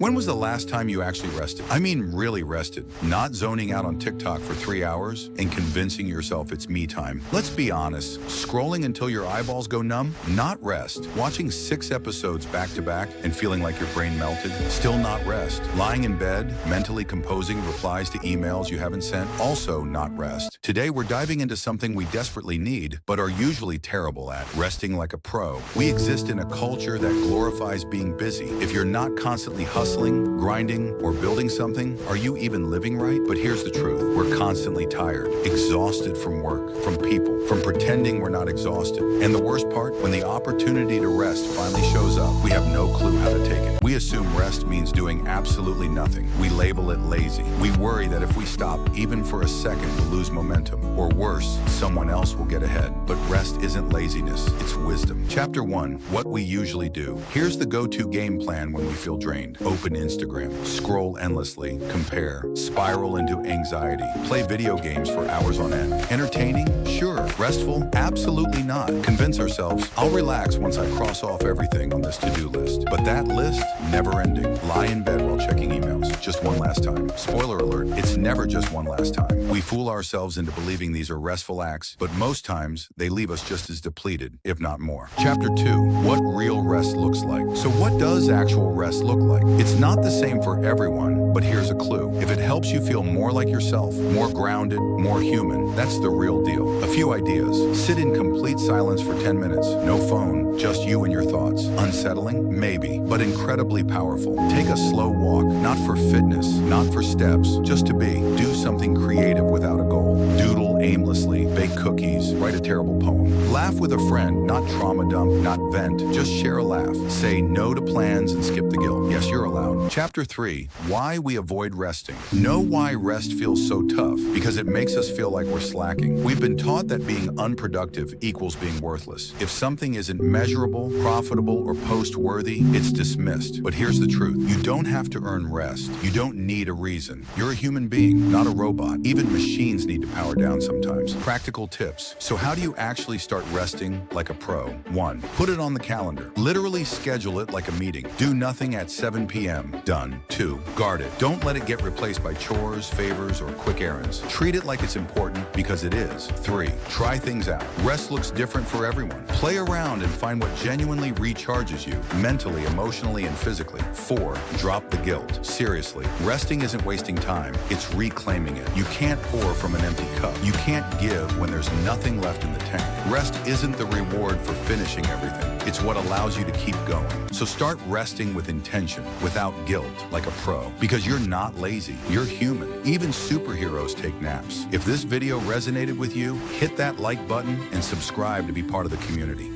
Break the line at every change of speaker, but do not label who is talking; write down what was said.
When was the last time you actually rested? I mean really rested, not zoning out on TikTok for 3 hours and convincing yourself it's me time. Let's be honest, scrolling until your eyeballs go numb? Not rest. Watching 6 episodes back to back and feeling like your brain melted? Still not rest. Lying in bed, mentally composing replies to emails you haven't sent? Also not rest. Today we're diving into something we desperately need, but are usually terrible at, resting like a pro. We exist in a culture that glorifies being busy. If you're not constantly hustling, grinding, or building something, are you even living right? But here's the truth. We're constantly tired, exhausted from work, from people, from pretending we're not exhausted. And the worst part, when the opportunity to rest finally shows up, we have no clue how to take it. We assume rest means doing absolutely nothing. We label it lazy. We worry that if we stop even for a second, we'll lose momentum. Or worse, someone else will get ahead. But rest isn't laziness, it's wisdom. Chapter 1, what we usually do. Here's the go-to game plan when we feel drained. Open Instagram, scroll endlessly, compare, spiral into anxiety, play video games for hours on end. Entertaining? Sure. Restful? Absolutely not. Convince ourselves, I'll relax once I cross off everything on this to-do list. But that list, never ending. Lie in bed while checking emails, just one last time. Spoiler alert, it's never just one last time. We fool ourselves into believing these are restful acts, but most times they leave us just as depleted, if not more. Chapter 2, what real rest looks like. So what does actual rest look like? It's not the same for everyone, but here's a clue. If it helps you feel more like yourself, more grounded, more human, that's the real deal. A few ideas. Sit in complete silence for 10 minutes. No phone, just you and your thoughts. Unsettling? Maybe, but incredibly powerful. Take a slow walk, not for fitness, not for steps, just to be. Do something creative without a goal. Doodle aimlessly, bake cookies, write a terrible poem. Laugh with a friend, not trauma dump, not vent, just share a laugh. Say no to plans and skip the guilt. Yes, you're allowed. Chapter 3, why we avoid resting. Know why rest feels so tough, because it makes us feel like we're slacking. We've been taught that being unproductive equals being worthless. If something isn't measurable, profitable, or post-worthy, it's dismissed. But here's the truth. You don't have to earn rest. You don't need a reason. You're a human being, not a robot. Even machines need to power down sometimes. Practical tips. So how do you actually start resting like a pro? 1. Put it on the calendar. Literally schedule it like a meeting. Do nothing at 7 p.m. Done. 2. Guard it. Don't let it get replaced by chores, favors, or quick errands. Treat it like it's important because it is. 3. Try things out. Rest looks different for everyone. Play around and find what genuinely recharges you, mentally, emotionally, and physically. 4. Drop the guilt. Seriously, resting isn't wasting time. It's reclaiming it. You can't pour from an empty cup. You can't give when there's nothing left in the tank. Rest isn't the reward for finishing everything. It's what allows you to keep going. So start resting with intention, without guilt, like a pro. Because you're not lazy, you're human. Even superheroes take naps. If this video resonated with you, hit that like button and subscribe to be part of the community.